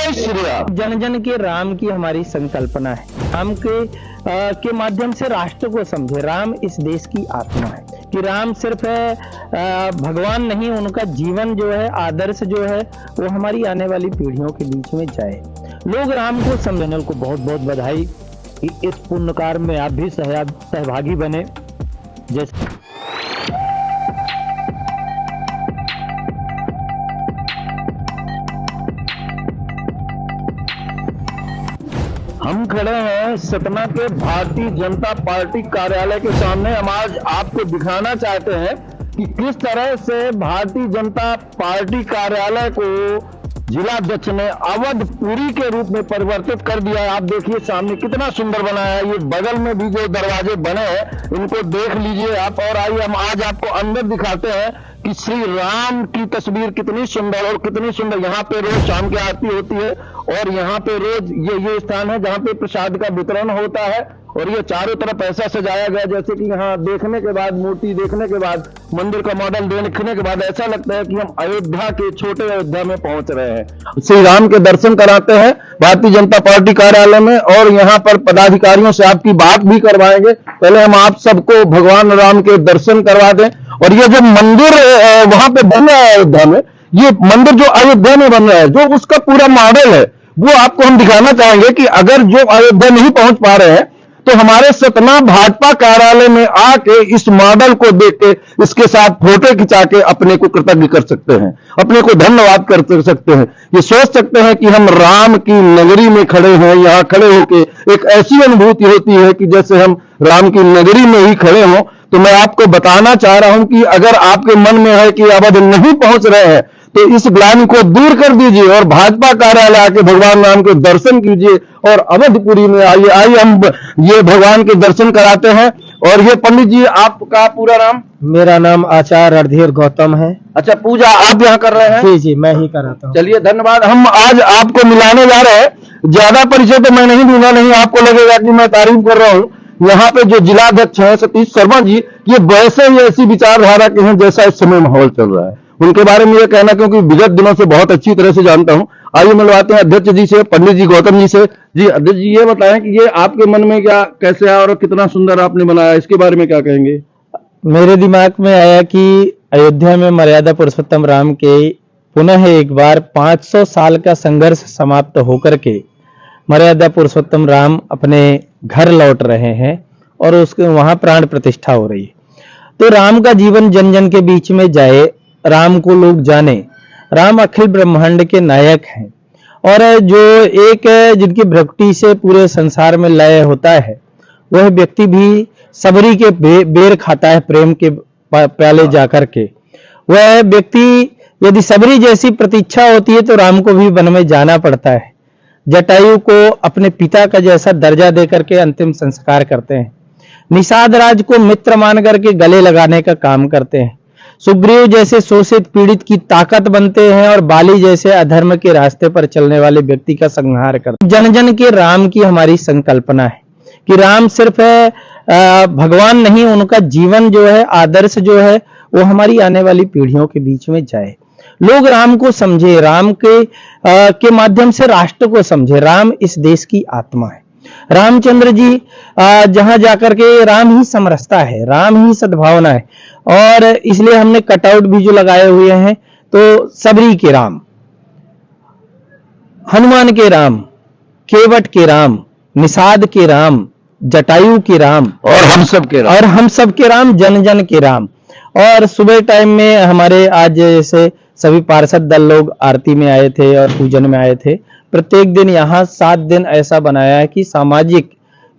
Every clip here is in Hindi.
जय श्री राम। जन जन के राम की हमारी संकल्पना है। राम के माध्यम से राष्ट्र को समझे। राम इस देश की आत्मा है कि राम सिर्फ भगवान नहीं, उनका जीवन जो है, आदर्श जो है, वो हमारी आने वाली पीढ़ियों के बीच में जाए। लोग राम को समझने को बहुत बहुत बधाई कि इस पुण्य कार्य में आप भी सहभागी बने। जैसे हम खड़े हैं सतना के भारतीय जनता पार्टी कार्यालय के सामने। हम आज आपको दिखाना चाहते हैं कि किस तरह से भारतीय जनता पार्टी कार्यालय को जिलाध्यक्ष ने अवधपुरी के रूप में परिवर्तित कर दिया है। आप देखिए सामने कितना सुंदर बनाया है। ये बगल में भी जो दरवाजे बने हैं इनको देख लीजिए आप। और आइए हम आज आपको अंदर दिखाते हैं कि श्री राम की तस्वीर कितनी सुंदर और कितनी सुंदर। यहाँ पे रोज शाम की आरती होती है और यहाँ पे रोज ये स्थान है जहाँ पे प्रसाद का वितरण होता है। और ये चारों तरफ ऐसा सजाया गया जैसे कि यहाँ देखने के बाद, मूर्ति देखने के बाद, मंदिर का मॉडल देखने के बाद ऐसा लगता है कि हम अयोध्या के छोटे अयोध्या में पहुंच रहे हैं। श्री राम के दर्शन कराते हैं भारतीय जनता पार्टी कार्यालय में और यहाँ पर पदाधिकारियों से आपकी बात भी करवाएंगे। पहले हम आप सबको भगवान राम के दर्शन करवा दें। और ये जो मंदिर वहां पे बन रहा है अयोध्या में, ये मंदिर जो अयोध्या में बन रहा है, जो उसका पूरा मॉडल है, वो आपको हम दिखाना चाहेंगे कि अगर जो अयोध्या नहीं पहुंच पा रहे हैं तो हमारे सतना भाजपा कार्यालय में आके इस मॉडल को देख के इसके साथ फोटो खिंचा के अपने को कृतज्ञ कर सकते हैं, अपने को धन्यवाद कर सकते हैं। ये सोच सकते हैं कि हम राम की नगरी में खड़े हैं। यहाँ खड़े होके एक ऐसी अनुभूति होती है कि जैसे हम राम की नगरी में ही खड़े हों। तो मैं आपको बताना चाह रहा हूं कि अगर आपके मन में है कि अवध नहीं पहुंच रहे हैं तो इस ग्लानि को दूर कर दीजिए और भाजपा कार्यालय आके भगवान राम के दर्शन कीजिए और अवधपुरी में आइए हम ये भगवान के दर्शन कराते हैं। और ये पंडित जी, आपका पूरा नाम? मेरा नाम आचार्य रणधीर गौतम है। अच्छा, पूजा आप यहाँ कर रहे हैं? जी जी, मैं ही कराता हूँ। चलिए, धन्यवाद। हम आज आपको मिलाने जा रहे हैं। ज्यादा परिचय तो मैं नहीं दूंगा, नहीं आपको लगेगा कि मैं तारीफ कर रहा हूँ। यहाँ पे जो जिलाध्यक्ष हैं सतीश शर्मा जी, ये वैसे ही ऐसी विचारधारा के हैं जैसा इस समय माहौल चल रहा है। उनके बारे में ये कहना, क्योंकि विगत दिनों से बहुत अच्छी तरह से जानता हूं। आइए मिलवाते हैं अध्यक्ष जी से, पंडित जी गौतम जी से। जी अध्यक्ष जी, ये बताएं कि ये आपके मन में क्या, कैसे आया और कितना सुंदर आपने बनाया, इसके बारे में क्या कहेंगे? मेरे दिमाग में आया कि अयोध्या में मर्यादा पुरुषोत्तम राम के पुनः एक बार 500 साल का संघर्ष समाप्त होकर के मर्यादा पुरुषोत्तम राम अपने घर लौट रहे हैं और उसके वहां प्राण प्रतिष्ठा हो रही है। तो राम का जीवन जन जन के बीच में जाए, राम को लोग जाने। राम अखिल ब्रह्मांड के नायक हैं और जो एक जिनकी भक्ति से पूरे संसार में लय होता है, वह व्यक्ति भी सबरी के बेर खाता है प्रेम के प्याले जाकर के। वह व्यक्ति, यदि सबरी जैसी प्रतीक्षा होती है तो राम को भी वन में जाना पड़ता है। जटायु को अपने पिता का जैसा दर्जा देकर के अंतिम संस्कार करते हैं। निषाद राज को मित्र मान करके गले लगाने का काम करते हैं। सुग्रीव जैसे शोषित पीड़ित की ताकत बनते हैं और बाली जैसे अधर्म के रास्ते पर चलने वाले व्यक्ति का संहार करते हैं। जन जन के राम की हमारी संकल्पना है कि राम सिर्फ भगवान नहीं, उनका जीवन जो है, आदर्श जो है, वो हमारी आने वाली पीढ़ियों के बीच में जाए। लोग राम को समझे। राम के माध्यम से राष्ट्र को समझे। राम इस देश की आत्मा है। रामचंद्र जी जहां जाकर के राम ही समरसता है, राम ही सद्भावना है। और इसलिए हमने कटआउट भी जो लगाए हुए हैं, तो सबरी के राम, हनुमान के राम, केवट के राम, निषाद के राम, जटायु के राम और हम सब के राम, जन जन के राम। और सुबह टाइम में हमारे आज जैसे सभी पार्षद दल लोग आरती में आए थे और पूजन में आए थे। प्रत्येक दिन यहाँ 7 दिन ऐसा बनाया है कि सामाजिक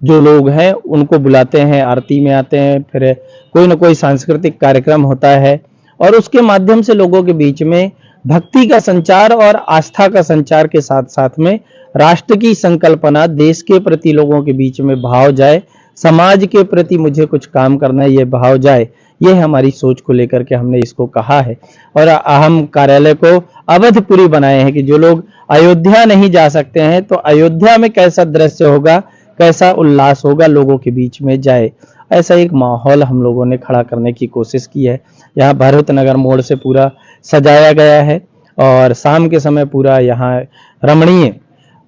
जो लोग हैं उनको बुलाते हैं, आरती में आते हैं, फिर कोई ना कोई सांस्कृतिक कार्यक्रम होता है और उसके माध्यम से लोगों के बीच में भक्ति का संचार और आस्था का संचार के साथ साथ में राष्ट्र की संकल्पना, देश के प्रति लोगों के बीच में भाव जाए, समाज के प्रति मुझे कुछ काम करना है, ये भाव जाए। ये हमारी सोच को लेकर के हमने इसको कहा है और हम कार्यालय को अवधपुरी बनाए हैं कि जो लोग अयोध्या नहीं जा सकते हैं तो अयोध्या में कैसा दृश्य होगा, कैसा उल्लास होगा, लोगों के बीच में जाए। ऐसा एक माहौल हम लोगों ने खड़ा करने की कोशिश की है। यहाँ भरत नगर मोड़ से पूरा सजाया गया है और शाम के समय पूरा यहाँ रमणीय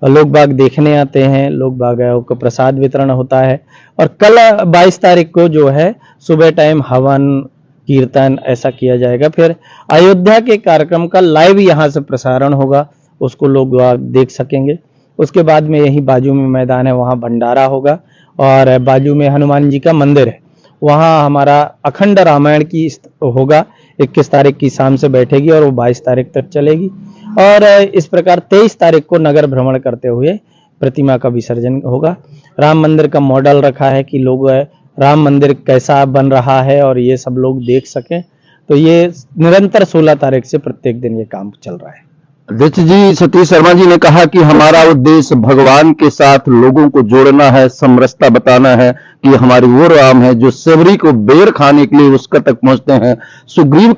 लोग बाग देखने आते हैं, लोग बागों को प्रसाद वितरण होता है। और कल 22 तारीख को जो है सुबह टाइम हवन कीर्तन ऐसा किया जाएगा। फिर अयोध्या के कार्यक्रम का लाइव यहाँ से प्रसारण होगा, उसको लोग देख सकेंगे। उसके बाद में यही बाजू में मैदान है, वहाँ भंडारा होगा और बाजू में हनुमान जी का मंदिर है, वहाँ हमारा अखंड रामायण की होगा। 21 तारीख की शाम से बैठेगी और वो 22 तारीख तक चलेगी। और इस प्रकार 23 तारीख को नगर भ्रमण करते हुए प्रतिमा का विसर्जन होगा। राम मंदिर का मॉडल रखा है कि लोग राम मंदिर कैसा बन रहा है और ये सब लोग देख सकें। तो ये निरंतर 16 तारीख से प्रत्येक दिन ये काम चल रहा है। अध्यक्ष जी, सतीश शर्मा जी ने कहा कि हमारा उद्देश्य भगवान के साथ लोगों को जोड़ना है, समरसता बताना है कि हमारी वो राम है जो सेवरी को बेर खाने के लिए उसका तक पहुंचते हैं, सुग्रीव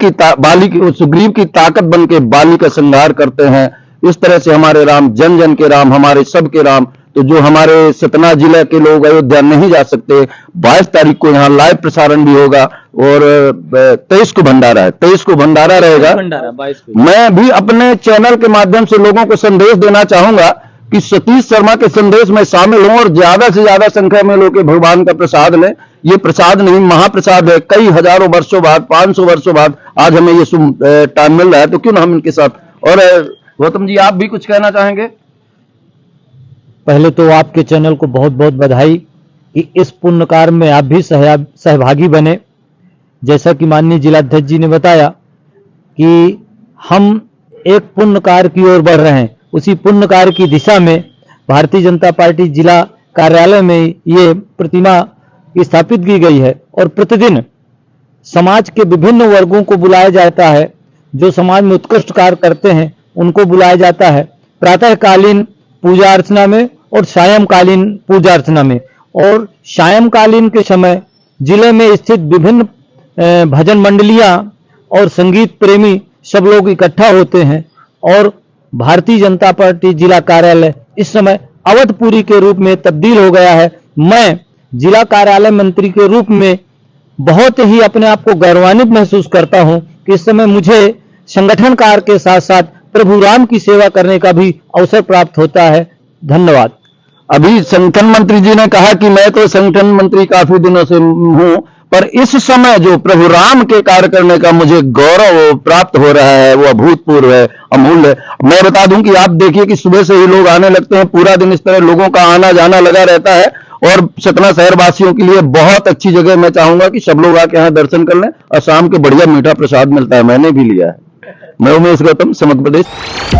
की ताकत बन के बाली का संहार करते हैं। इस तरह से हमारे राम जन जन के राम, हमारे सबके राम। तो जो हमारे सतना जिले के लोग अयोध्या नहीं जा सकते, 22 तारीख को यहाँ लाइव प्रसारण भी होगा और 23 को भंडारा है, 23 को भंडारा रहेगा। मैं भी अपने चैनल के माध्यम से लोगों को संदेश देना चाहूंगा कि सतीश शर्मा के संदेश में शामिल हों और ज्यादा से ज्यादा संख्या में लोग भगवान का प्रसाद लें। ये प्रसाद नहीं, महाप्रसाद है। कई हजारों वर्षों बाद, 500 वर्षों बाद आज हमें ये टाइम मिल रहा है, तो क्यों ना हम इनके साथ। और गौतम जी, आप भी कुछ कहना चाहेंगे? पहले तो आपके चैनल को बहुत बहुत बधाई कि इस पुण्य कार्य में आप भी सहभागी बने। जैसा कि माननीय जिलाध्यक्ष जी ने बताया कि हम एक पुण्य कार्य की ओर बढ़ रहे हैं, उसी पुण्य कार्य की दिशा में भारतीय जनता पार्टी जिला कार्यालय में ये प्रतिमा स्थापित की गई है। और प्रतिदिन समाज के विभिन्न वर्गों को बुलाया जाता है, जो समाज में उत्कृष्ट कार्य करते हैं उनको बुलाया जाता है प्रातःकालीन पूजा अर्चना में और सायंकालीन पूजा अर्चना में। और सायंकालीन के समय जिले में स्थित विभिन्न भजन मंडलियां और संगीत प्रेमी सब लोग इकट्ठा होते हैं और भारतीय जनता पार्टी जिला कार्यालय इस समय अवधपुरी के रूप में तब्दील हो गया है। मैं जिला कार्यालय मंत्री के रूप में बहुत ही अपने आप को गौरवान्वित महसूस करता हूं कि इस समय मुझे संगठन कार्य के साथ साथ प्रभु राम की सेवा करने का भी अवसर प्राप्त होता है। धन्यवाद। अभी संगठन मंत्री जी ने कहा कि मैं तो संगठन मंत्री काफी दिनों से हूं, पर इस समय जो प्रभु राम के कार्य करने का मुझे गौरव प्राप्त हो रहा है वो अभूतपूर्व है, अमूल्य है। मैं बता दूं कि आप देखिए कि सुबह से ही लोग आने लगते हैं, पूरा दिन इस तरह लोगों का आना जाना लगा रहता है। और सतना शहर वासियों के लिए बहुत अच्छी जगह, मैं चाहूंगा कि सब लोग आके यहाँ दर्शन कर लें। और शाम के बढ़िया मीठा प्रसाद मिलता है, मैंने भी लिया है। मैं उमेश गौतम, समग्र प्रदेश।